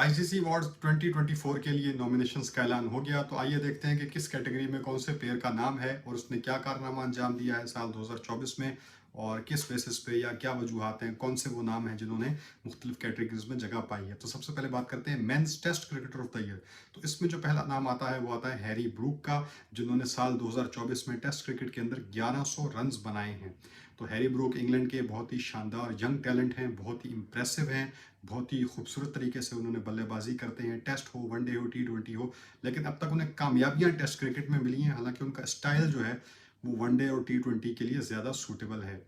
ICC awards 2024 के लिए nominations का ऐलान हो गया। तो आइए देखते हैं कि किस कैटेगरी में कौन से प्लेयर का नाम है और उसने क्या कारनामा अंजाम दिया है साल 2024 में, और किस बेसिस पे या क्या वजूहत हैं, कौन से वो नाम हैं जिन्होंने मुख्तलिफ कैटेगरीज में जगह पाई है। तो सबसे पहले बात करते हैं men's test cricketer of the year. तो इसमें जो पहला नाम आता है वो आता है हैरी ब्रूक का, जिन्होंने साल 2024 में टेस्ट क्रिकेट के अंदर 1100 रन बनाए हैं। तो हैरी ब्रूक इंग्लैंड के बहुत ही शानदार यंग टैलेंट हैं, बहुत ही इंप्रेसिव हैं, बहुत ही खूबसूरत तरीके से उन्होंने बल्लेबाजी करते हैं, टेस्ट हो, वनडे हो, T20 हो। लेकिन अब तक उन्हें कामयाबियां टेस्ट क्रिकेट में मिली हैं, हालांकि उनका स्टाइल जो है वो वनडे और T20 के लिए ज़्यादा सूटेबल है।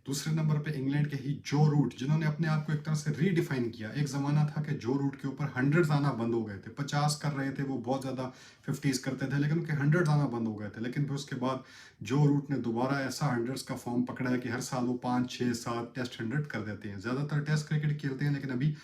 दूसरे नंबर पे इंग्लैंड के ही जो रूट, जिन्होंने अपने आप को एक तरह से रीडिफाइन किया। एक ज़माना था कि जो रूट के ऊपर हंड्रेड्स आना बंद हो गए थे, 50 कर रहे थे, वो बहुत ज़्यादा 50s करते थे, लेकिन उनके हंड्रेड्स आना बंद हो गए थे। लेकिन फिर उसके बाद जो रूट ने दोबारा ऐसा हंड्रेड्स का फॉर्म पकड़ा है कि हर साल वो 5 6 7 टेस्ट हंड्रेड कर देते हैं। ज़्यादातर टेस्ट क्रिकेट खेलते हैं, लेकिन अभी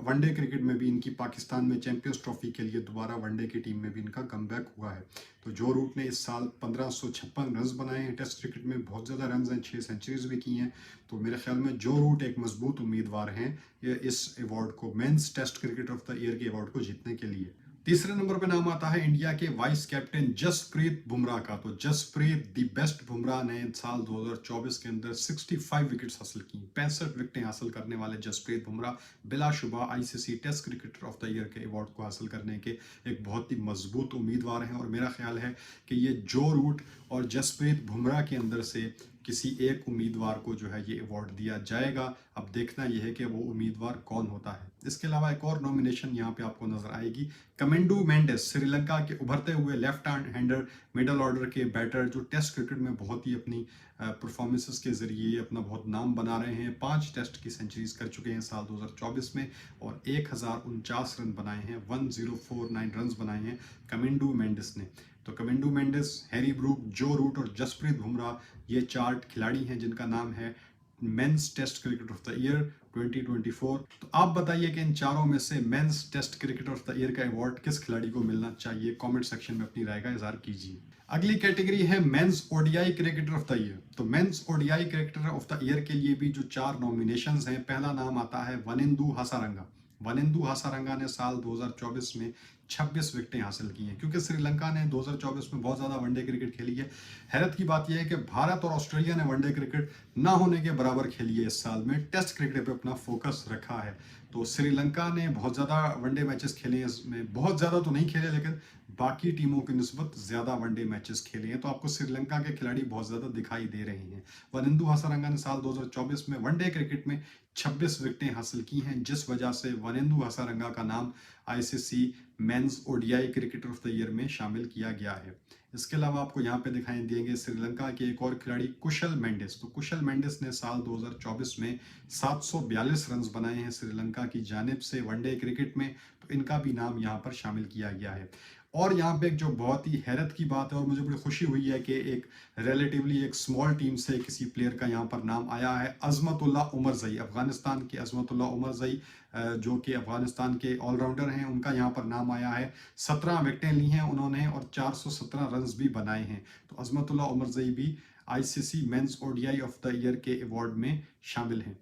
वनडे क्रिकेट में भी इनकी पाकिस्तान में चैंपियंस ट्रॉफी के लिए दोबारा वनडे की टीम में भी इनका कमबैक हुआ है। तो जो रूट ने इस साल 1556 रन बनाए हैं टेस्ट क्रिकेट में, बहुत ज़्यादा रन हैं, 6 सेंचुरीज भी की हैं। तो मेरे ख्याल में जो रूट एक मजबूत उम्मीदवार हैं ये इस अवार्ड को, men's test cricketer of the year के अवार्ड को जीतने के लिए। तीसरे नंबर पे नाम आता है इंडिया के वाइस कैप्टन जसप्रीत बुमराह का। तो जसप्रीत द बेस्ट बुमराह ने साल 2024 के अंदर 65 विकेट्स हासिल की, 65 विकेटें हासिल करने वाले जसप्रीत बुमराह बिलाशुबा ICC test cricketer of the year के अवार्ड को हासिल करने के एक बहुत ही मजबूत उम्मीदवार हैं। और मेरा ख्याल है कि ये जो रूट और जसप्रीत बुमराह के अंदर से किसी एक उम्मीदवार को जो है ये अवार्ड दिया जाएगा। अब देखना यह है कि वो उम्मीदवार कौन होता है। इसके अलावा एक और नॉमिनेशन यहाँ पे आपको नजर आएगी, कमेंडू मेंडिस, श्रीलंका के उभरते हुए लेफ्ट हैंडर मिडल ऑर्डर के बैटर, जो टेस्ट क्रिकेट में बहुत ही अपनी परफॉर्मेंसेस के जरिए अपना बहुत नाम बना रहे हैं। 5 टेस्ट की सेंचुरीज कर चुके हैं साल 2024 में और 1049 रन बनाए हैं, 1049 रन बनाए हैं कमेंडू मेंडिस ने। तो कमेंडू मेंडिस, हैरी ब्रूक, जो रूट और जसप्रीत बुमराह, ये 4 खिलाड़ी हैं जिनका नाम है men's test cricket of the year 2024। तो आप बताइए कि इन चारों में से men's test cricket of the year का अवार्ड किस खिलाड़ी को मिलना चाहिए। कमेंट सेक्शन में अपनी राय का इजहार कीजिए। अगली कैटेगरी है men's ODI cricketer of the year. तो men's ODI cricketer of the year के लिए भी जो 4 नॉमिनेशंस हैं, पहला नाम आता है वनिंदु हसारंगा। वनिंदु हसारंगा ने साल 2024 में 26 विकेटें हासिल की हैं, क्योंकि श्रीलंका ने 2024 में बहुत ज़्यादा वनडे क्रिकेट खेली है। हैरत की बात यह है कि भारत और ऑस्ट्रेलिया ने वनडे क्रिकेट ना होने के बराबर खेली है। इस साल में टेस्ट क्रिकेट पे अपना फोकस रखा है। तो श्रीलंका ने बहुत ज़्यादा वनडे मैचेस खेले हैं, इसमें बहुत ज़्यादा तो नहीं खेले, लेकिन बाकी टीमों की निस्बत ज़्यादा वनडे मैचेस खेले हैं। तो आपको श्रीलंका के खिलाड़ी बहुत ज़्यादा दिखाई दे रहे हैं। वनिंदु हसारंगा ने साल 2024 में वनडे क्रिकेट में 26 विकेटें हासिल की हैं, जिस वजह से वनिंदु हसारंगा का नाम ICC men's ODI cricketer of the year में शामिल किया गया है। इसके अलावा आपको यहाँ पे दिखाई देंगे श्रीलंका के एक और खिलाड़ी कुशल मेंडिस। तो कुशल मेंडिस ने साल 2024 में 742 रन बनाए हैं श्रीलंका की जानिब से वनडे क्रिकेट में। तो इनका भी नाम यहाँ पर शामिल किया गया है। और यहाँ पे एक जो बहुत ही हैरत की बात है और मुझे बड़ी खुशी हुई है कि एक रिलेटिवली एक स्मॉल टीम से किसी प्लेयर का यहाँ पर नाम आया है, अजमतुल्ला उमरजई। अफगानिस्तान के अजमतुल्ला उमरजई, जो कि अफगानिस्तान के ऑलराउंडर हैं, उनका यहाँ पर नाम आया है। 17 विकेटें ली हैं उन्होंने और 417 रन भी बनाए हैं। तो अजमतुल्ला उमरजई भी ICC men's ODI of the year के अवार्ड में शामिल हैं।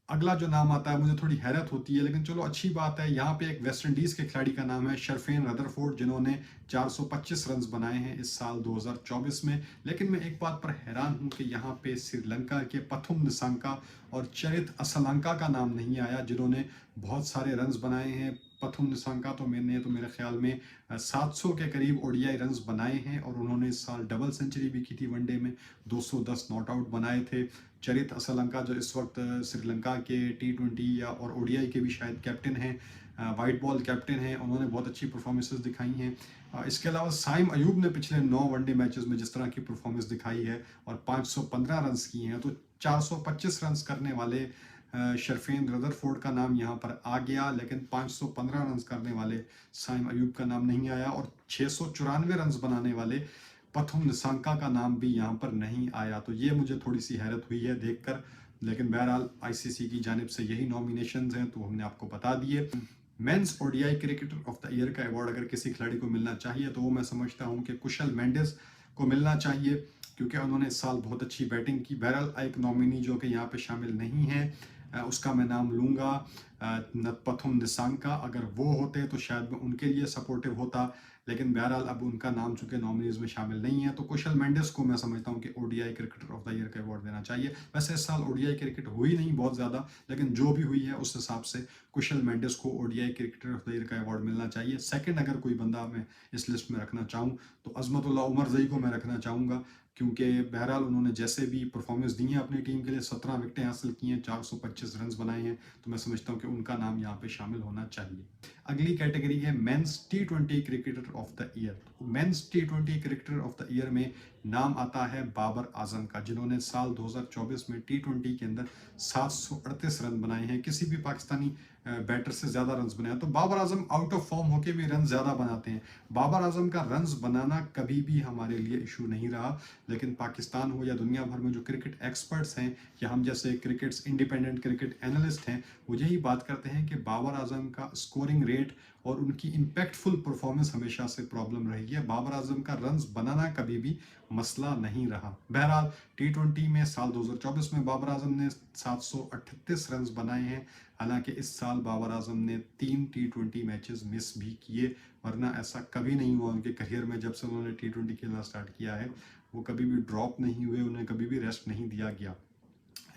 अगला जो नाम आता है मुझे थोड़ी हैरत होती है, लेकिन चलो अच्छी बात है। यहाँ पे एक वेस्ट इंडीज के खिलाड़ी का नाम है शर्फेन रदरफोर्ड, जिन्होंने 425 रन बनाए हैं इस साल 2024 में। लेकिन मैं एक बात पर हैरान हूँ कि यहाँ पे श्रीलंका के पथुम निसांका और चरित असलंका का नाम नहीं आया, जिन्होंने बहुत सारे रन बनाए हैं। पथुम निसांका तो मेरे ख्याल में 700 के करीब ओडीआई रन बनाए हैं और उन्होंने इस साल डबल सेंचुरी भी की थी वनडे में, 210 नॉट आउट बनाए थे। चरित असलंका जो इस वक्त श्रीलंका के T20 या और ओडीआई के भी शायद कैप्टन हैं, वाइट बॉल कैप्टन हैं, उन्होंने बहुत अच्छी परफॉर्मेंसेस दिखाई हैं। इसके अलावा साइम अयूब ने पिछले 9 वनडे मैचेस में जिस तरह की परफॉर्मेंस दिखाई है और 515 रन की हैं, तो 425 रन करने वाले शर्फेन रदरफोर्ड का नाम यहाँ पर आ गया, लेकिन 515 रन करने वाले साइम अयूब का नाम नहीं आया और 694 रन बनाने वाले पथुम निसांका का नाम भी यहाँ पर नहीं आया। तो ये मुझे थोड़ी सी हैरत हुई है देखकर, लेकिन बहरहाल आईसीसी की जानिब से यही नॉमिनेशंस हैं, तो हमने आपको बता दिए। Mains ODI cricketer of the year का अवार्ड अगर किसी खिलाड़ी को मिलना चाहिए तो वो मैं समझता हूँ कि कुशल मेंडिस को मिलना चाहिए, क्योंकि उन्होंने इस साल बहुत अच्छी बैटिंग की। बहरहाल एक नॉमिनी जो कि यहाँ पे शामिल नहीं है, उसका मैं नाम लूँगा नतपथुम निसांका। अगर वो होते तो शायद मैं उनके लिए सपोर्टिव होता, लेकिन बहरहाल अब उनका नाम चूंकि नॉमिनीज में शामिल नहीं है। तो कुशल मेंडिस को मैं समझता हूँ कि ODI cricketer of the year का अवार्ड देना चाहिए। वैसे इस साल ओडीआई क्रिकेट हुई नहीं बहुत ज़्यादा, लेकिन जो भी हुई है उस हिसाब से कुशल मेंडिस को ODI cricketer of the year का अवार्ड मिलना चाहिए। सेकंड अगर कोई बंदा मैं इस लिस्ट में रखना चाहूँ तो अजमतुल्लाह उमरजई को मैं रखना चाहूँगा, क्योंकि बहरहाल उन्होंने जैसे भी परफॉर्मेंस दी है अपनी टीम के लिए, 17 विकेटें हासिल की हैं, 425 रन बनाए हैं, तो मैं समझता हूँ कि उनका नाम यहाँ पे शामिल होना चाहिए। अगली कैटेगरी है मेंस टी20 cricketer of the year. Men's टी20 क्रिकेटर ऑफ द ईयर में नाम आता है बाबर आजम का, जिन्होंने साल 2024 में टी20 के अंदर 738 रन बनाए हैं। किसी भी पाकिस्तानी बैटर से ज़्यादा रन बनाए, तो Babar Azam out of form होके भी रन ज़्यादा बनाते हैं। बाबर आजम का रन्स बनाना कभी भी हमारे लिए इशू नहीं रहा, लेकिन पाकिस्तान हो या दुनिया भर में जो क्रिकेट एक्सपर्ट्स हैं या हम जैसे क्रिकेट्स इंडिपेंडेंट क्रिकेट एनालिस्ट हैं, वो यही बात करते हैं कि बाबर आजम का स्कोरिंग रेट और उनकी इम्पैक्टफुल परफॉर्मेंस हमेशा से प्रॉब्लम रही है। बाबर आजम का रन्स बनाना कभी भी मसला नहीं रहा। बहरहाल टी20 में साल 2024 में बाबर आजम ने 738 रन्स बनाए हैं। हालांकि इस साल बाबर आजम ने 3 टी20 मैचेस मिस भी किए, वरना ऐसा कभी नहीं हुआ उनके करियर में। जब से उन्होंने टी20 खेलना स्टार्ट किया है वो कभी भी ड्रॉप नहीं हुए, उन्हें कभी भी रेस्ट नहीं दिया गया।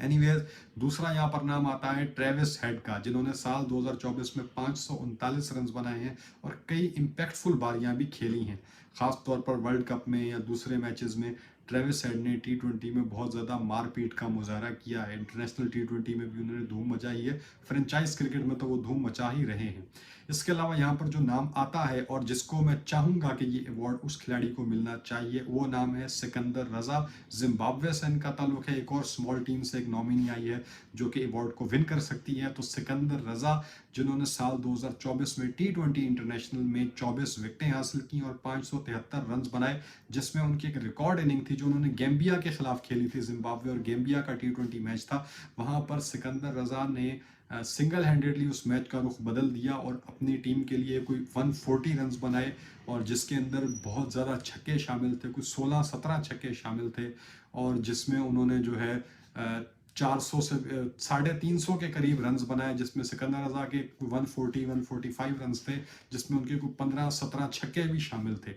एनीवेज, दूसरा यहाँ पर नाम आता है ट्रेविस हेड का, जिन्होंने साल 2024 में 539 रन बनाए हैं और कई इम्पैक्टफुल बारियां भी खेली हैं। खास तौर पर वर्ल्ड कप में या दूसरे मैचेस में ट्रेविस हेड ने टी20 में बहुत ज़्यादा मारपीट का मुजाहरा किया है। इंटरनेशनल टी20 में भी उन्होंने धूम मचाई है, फ्रेंचाइज क्रिकेट में तो वो धूम मचा ही रहे हैं। इसके अलावा यहाँ पर जो नाम आता है और जिसको मैं चाहूँगा कि ये अवार्ड उस खिलाड़ी को मिलना चाहिए, वो नाम है सिकंदर रजा। जिम्बाब्वे से इनका ताल्लुक है, एक और स्मॉल टीम से एक नॉमिनी आई है जो कि अवार्ड को विन कर सकती है। तो सिकंदर रजा, जिन्होंने साल 2024 में टी20 इंटरनेशनल में 24 विकेटें हासिल की और 573 रन बनाए, जिसमें उनकी एक रिकॉर्ड इनिंग थी जो उन्होंने गैम्बिया के खिलाफ खेली थी। जिम्बाब्वे और गैम्बिया का टी20 मैच था, वहां पर सिकंदर रजा ने सिंगल हैंडेडली उस मैच का रुख बदल दिया और अपनी टीम के लिए कोई 140 रन बनाए, और जिसके अंदर बहुत ज़्यादा छक्के शामिल थे, कुछ 16-17 छक्के शामिल थे, और जिसमें उन्होंने जो है 400 से 350 के करीब रन्स बनाए, जिसमें सिकंदर रजा के 140-145 रन्स थे, जिसमें उनके कुछ 15-17 छक्के भी शामिल थे।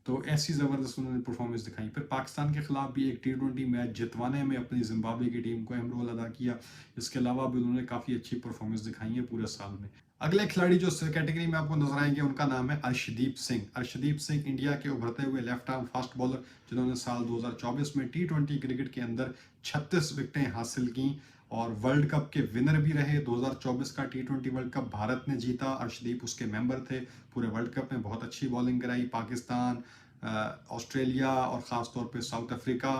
तो ऐसी ज़बरदस्त उन्होंने परफॉर्मेंस दिखाई। फिर पाकिस्तान के खिलाफ भी एक टी20 मैच जितवाने में अपनी जिम्बाब्वे की टीम को अहम रोल अदा किया। इसके अलावा भी उन्होंने काफ़ी अच्छी परफॉर्मेंस दिखाई है पूरे साल में। अगले खिलाड़ी जो कैटेगरी में आपको नजर आएंगे उनका नाम है अर्शदीप सिंह। अर्शदीप सिंह इंडिया के उभरते हुए लेफ्ट आर्म फास्ट बॉलर, जिन्होंने साल 2024 में टी20 क्रिकेट के अंदर 36 विकेटें हासिल की और वर्ल्ड कप के विनर भी रहे। 2024 का टी20 वर्ल्ड कप भारत ने जीता, अर्शदीप उसके मेंबर थे। पूरे वर्ल्ड कप में बहुत अच्छी बॉलिंग कराई, पाकिस्तान, ऑस्ट्रेलिया और ख़ास तौर पे साउथ अफ्रीका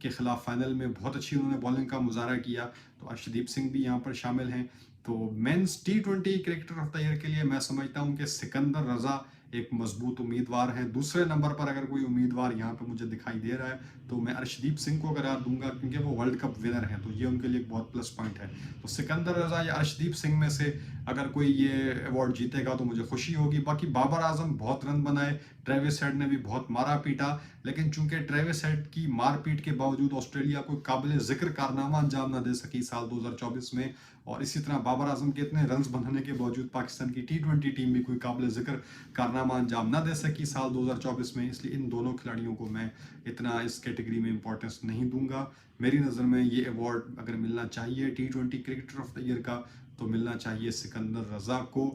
के खिलाफ फाइनल में बहुत अच्छी उन्होंने बॉलिंग का मुजाहरा किया। तो अर्शदीप सिंह भी यहाँ पर शामिल हैं। तो मेंस टी20 क्रिकेटर ऑफ द ईयर के लिए मैं समझता हूँ कि सिकंदर रजा एक मजबूत उम्मीदवार हैं। दूसरे नंबर पर अगर कोई उम्मीदवार यहाँ पे मुझे दिखाई दे रहा है तो मैं अर्शदीप सिंह को करार दूंगा, क्योंकि वो वर्ल्ड कप विनर हैं, तो ये उनके लिए एक बहुत प्लस पॉइंट है। तो सिकंदर रजा या अर्शदीप सिंह में से अगर कोई ये अवार्ड जीतेगा तो मुझे खुशी होगी। बाकी बाबर आजम बहुत रन बनाए, ट्रेविस हेड ने भी बहुत मारा पीटा, लेकिन चूंकि ट्रेविस हेड की मारपीट के बावजूद ऑस्ट्रेलिया कोई काबिल जिक्र कारनामा अंजाम न दे सकी साल 2024 में, और इसी तरह बाबर आजम के इतने रन्स बनाने के बावजूद पाकिस्तान की टी20 टीम भी कोई काबिल जिक्र कारनामा अंजाम न दे सकी साल 2024 में, इसलिए इन दोनों खिलाड़ियों को मैं इतना इस कैटेगरी में इंपॉर्टेंस नहीं दूंगा। मेरी नज़र में ये अवार्ड अगर मिलना चाहिए टी20 क्रिकेटर ऑफ द ईयर का तो मिलना चाहिए सिकंदर रजा को,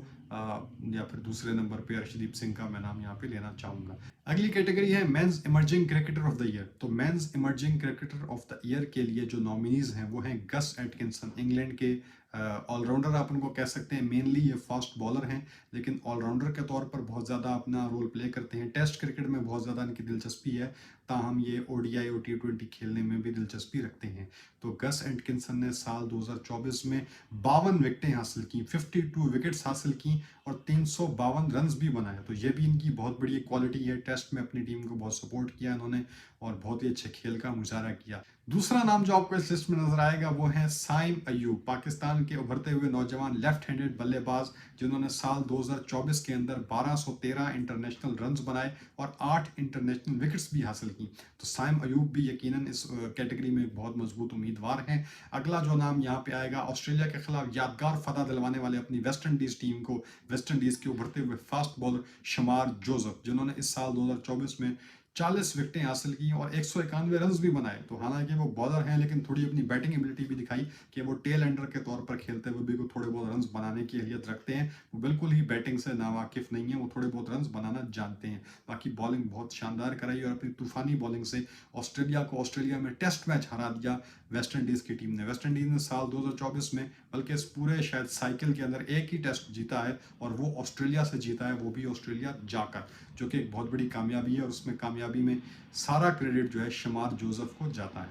या फिर दूसरे नंबर पे अर्शदीप सिंह का मैं नाम यहाँ पे लेना चाहूंगा। अगली कैटेगरी है men's emerging cricketer of the year. तो men's emerging cricketer of the year के लिए जो नॉमिनीज हैं वो हैं गस एटकिंसन, इंग्लैंड के ऑलराउंडर आप उनको कह सकते हैं। मेनली ये फास्ट बॉलर हैं, लेकिन ऑलराउंडर के तौर पर बहुत ज़्यादा अपना रोल प्ले करते हैं। टेस्ट क्रिकेट में बहुत ज़्यादा इनकी दिलचस्पी है, ताहम ये ओडीआई और टी20 खेलने में भी दिलचस्पी रखते हैं। तो गस एटकिंसन ने साल 2024 में 52 विकेटें हासिल की, 52 विकेट्स हासिल की और 352 रन भी बनाए। तो ये भी इनकी बहुत बड़ी क्वालिटी है। टेस्ट में अपनी टीम को बहुत सपोर्ट किया इन्होंने और बहुत ही अच्छे खेल का मुजाहरा किया। दूसरा नाम जो आपको इस लिस्ट में नजर आएगा वो है साइम अयूब। पाकिस्तान पाकिस्तान के उभरते हुए नौजवान लेफ्ट हैंडेड बल्लेबाज जिन्होंने साल 2024 के अंदर 1213 इंटरनेशनल रन्स बनाए और 8 इंटरनेशनल विकेट्स भी हासिल की। तो साइम अयूब भी यकीनन इस कैटेगरी में एक बहुत मजबूत उम्मीदवार हैं। अगला जो नाम यहाँ पे आएगा, ऑस्ट्रेलिया के खिलाफ यादगार फतह दिलवाने वाले अपनी वेस्ट इंडीज टीम को वेस्ट इंडीज के उभरते हुए फास्ट बॉलर शमार जोसेफ, जिन्होंने इस साल 2024 में 40 विकेटें हासिल की और 191 रन भी बनाए। तो हालांकि वो बॉलर हैं लेकिन थोड़ी अपनी बैटिंग एबिलिटी भी दिखाई कि वो टेल एंडर के तौर पर खेलते हुए भी थोड़े बहुत रन बनाने की अहलियत रखते हैं। वो बिल्कुल ही बैटिंग से नावाकिफ नहीं है, वो थोड़े बहुत रन बनाना जानते हैं। बाकी बॉलिंग बहुत शानदार कराई और अपनी तूफानी बॉलिंग से ऑस्ट्रेलिया को ऑस्ट्रेलिया में टेस्ट मैच हरा दिया वेस्ट इंडीज की टीम ने। वेस्ट इंडीज ने साल 2024 में बल्कि इस पूरे शायद साइकिल के अंदर एक ही टेस्ट जीता है और वो ऑस्ट्रेलिया से जीता है, वो भी ऑस्ट्रेलिया जाकर, जो कि एक बहुत बड़ी कामयाबी है और उसमें कामयाबी में सारा क्रेडिट जो है शमार जोसेफ को जाता है।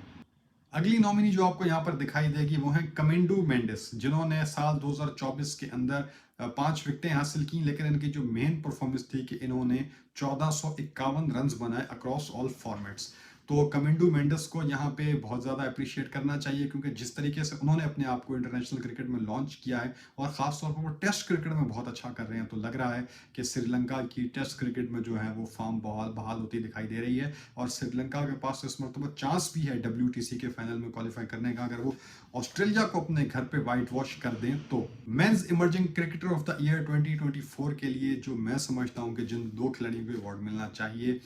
अगली नॉमिनी जो आपको यहाँ पर दिखाई देगी वो है कमिंडू मेंडिस, जिन्होंने साल 2024 के अंदर 5 विकेटें हासिल की, लेकिन इनकी जो मेन परफॉर्मेंस थी कि इन्होंने 1451 रन बनाए अक्रॉस ऑल फॉर्मेट्स। तो कमिंडू मेंडिस को यहाँ पे बहुत ज़्यादा अप्रिशिएट करना चाहिए क्योंकि जिस तरीके से उन्होंने अपने आप को इंटरनेशनल क्रिकेट में लॉन्च किया है और ख़ास तौर पर वो टेस्ट क्रिकेट में बहुत अच्छा कर रहे हैं। तो लग रहा है कि श्रीलंका की टेस्ट क्रिकेट में जो है वो फॉर्म बहाल होती दिखाई दे रही है और श्रीलंका के पास इस मरतबा चांस भी है WTC के फाइनल में क्वालिफाई करने का, अगर वो ऑस्ट्रेलिया को अपने घर पे वाइट वॉश कर दें तो। Men's emerging cricketer of the year 2024 के लिए जो मैं समझता हूं कि जिन 2 खिलाड़ियों को अवार्ड मिलना चाहिए,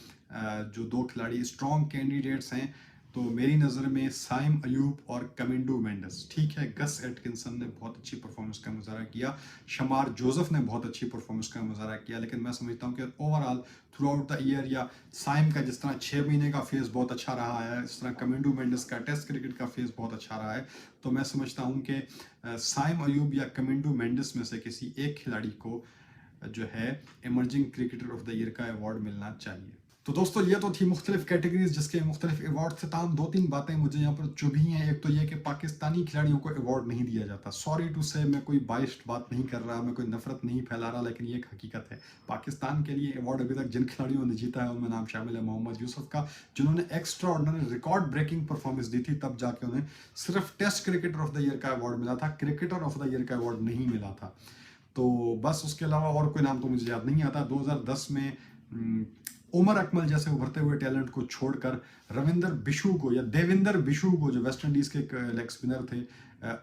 जो 2 खिलाड़ी स्ट्रॉन्ग कैंडिडेट्स हैं, तो मेरी नज़र में साइम अयूब और कमिंडू मेंडिस। ठीक है, गस एटकिंसन ने बहुत अच्छी परफॉर्मेंस का मुजाहरा किया, शमार जोसेफ ने बहुत अच्छी परफॉर्मेंस का मुजाहरा किया, लेकिन मैं समझता हूं कि overall through out the year या साइम का जिस तरह 6 महीने का फेस बहुत अच्छा रहा है, इस तरह कमिंडू मेंडिस का टेस्ट क्रिकेट का फेस बहुत अच्छा रहा है। तो मैं समझता हूँ कि साइम अयूब या कमिंडू मेंडिस में से किसी एक खिलाड़ी को जो है emerging cricketer of the year का अवार्ड मिलना चाहिए। तो दोस्तों ये तो थी मुख्तलिफ कैटेगरीज जिसके मुख्तलिफ अवार्ड थे। ताम 2-3 बातें मुझे यहाँ पर चुभी हैं। एक तो ये कि पाकिस्तानी खिलाड़ियों को अवार्ड नहीं दिया जाता। सॉरी टू से, मैं कोई बाइस्ड बात नहीं कर रहा, मैं कोई नफरत नहीं फैला रहा, लेकिन ये एक हकीकत है। पाकिस्तान के लिए अवार्ड अभी तक जिन खिलाड़ियों ने जीता है उनमें नाम शामिल है मोहम्मद यूसुफ का, जिन्होंने extraordinary record breaking performance दी थी, तब जाके उन्हें सिर्फ test cricketer of the year का अवार्ड मिला था, क्रिकेटर ऑफ द ईयर का अवार्ड नहीं मिला था। तो बस उसके अलावा और कोई नाम तो मुझे याद नहीं आता। 2010 में उमर अकमल जैसे उभरते हुए टैलेंट को छोड़कर रविंदर बिशू को या देविंदर बिशू को, जो वेस्ट इंडीज के लेग स्पिनर थे,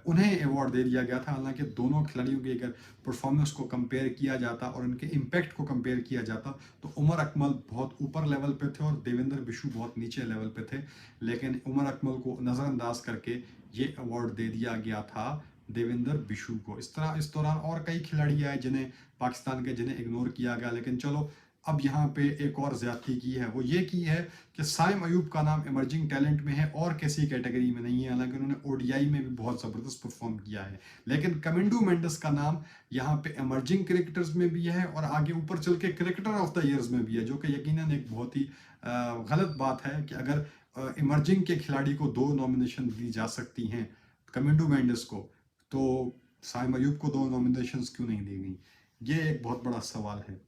उन्हें अवार्ड दे दिया गया था। हालांकि दोनों खिलाड़ियों की अगर परफॉर्मेंस को कंपेयर किया जाता और उनके इम्पैक्ट को कंपेयर किया जाता तो उमर अकमल बहुत ऊपर लेवल पे थे और देविंदर बिशू बहुत नीचे लेवल पे थे, लेकिन उमर अकमल को नज़रअंदाज करके ये अवार्ड दे दिया गया था देविंदर बिशू को। इस तरह इस दौरान और कई खिलाड़ी आए जिन्हें पाकिस्तान के जिन्हें इग्नोर किया गया, लेकिन चलो अब यहाँ पे एक और ज्यादती की है, वो ये की है कि साइम अयूब का नाम इमर्जिंग टैलेंट में है और किसी कैटेगरी में नहीं है, हालांकि उन्होंने ODI में भी बहुत ज़बरदस्त परफॉर्म किया है। लेकिन कमिंडू मेंडिस का नाम यहाँ पे इमर्जिंग क्रिकेटर्स में भी है और आगे ऊपर चल के क्रिकेटर ऑफ द ईयर्स में भी है, जो कि यकीनन एक बहुत ही गलत बात है कि अगर इमर्जिंग के खिलाड़ी को 2 नॉमिनेशन दी जा सकती हैं, कमिंडू मेंडिस को, तो साइम अयूब को 2 नॉमिनेशंस क्यों नहीं दी गई? ये एक बहुत बड़ा सवाल है।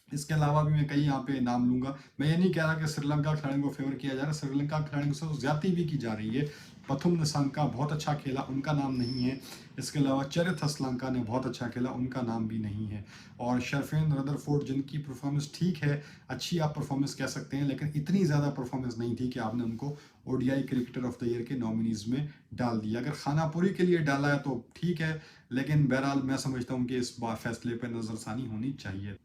इसके अलावा भी मैं कई यहाँ पे नाम लूंगा। मैं ये नहीं कह रहा कि श्रीलंका खिलाड़ियों को फेवर किया जा रहा है, श्रीलंका खिलाड़ियों से ज्यादती भी की जा रही है। पथुम निसांका बहुत अच्छा खेला, उनका नाम नहीं है। इसके अलावा चरित हसलंका ने बहुत अच्छा खेला, उनका नाम भी नहीं है। और शर्फेन रदरफोर्ड, जिनकी परफॉर्मेंस ठीक है, अच्छी आप परफॉर्मेंस कह सकते हैं, लेकिन इतनी ज़्यादा परफॉर्मेंस नहीं थी कि आपने उनको ODI cricketer of the year के नॉमिनीज में डाल दिया। अगर खानापुरी के लिए डाला है तो ठीक है, लेकिन बहरहाल मैं समझता हूँ कि इस बार फैसले पर नज़रसानी होनी चाहिए।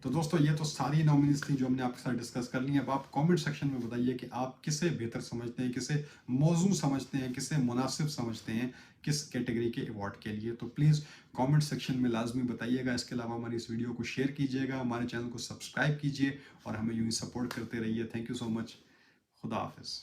तो दोस्तों ये तो सारी नॉमिनीज थी जो हमने आपके साथ डिस्कस कर ली है। अब आप कमेंट सेक्शन में बताइए कि आप किसे बेहतर समझते हैं, किसे मौजू समझते हैं, किसे मुनासिब समझते हैं किस कैटेगरी के अवार्ड के लिए। तो प्लीज़ कमेंट सेक्शन में लाजमी बताइएगा। इसके अलावा हमारी इस वीडियो को शेयर कीजिएगा, हमारे चैनल को सब्सक्राइब कीजिए और हमें यूँ ही सपोर्ट करते रहिए। Thank you so much. खुदा हाफिज़।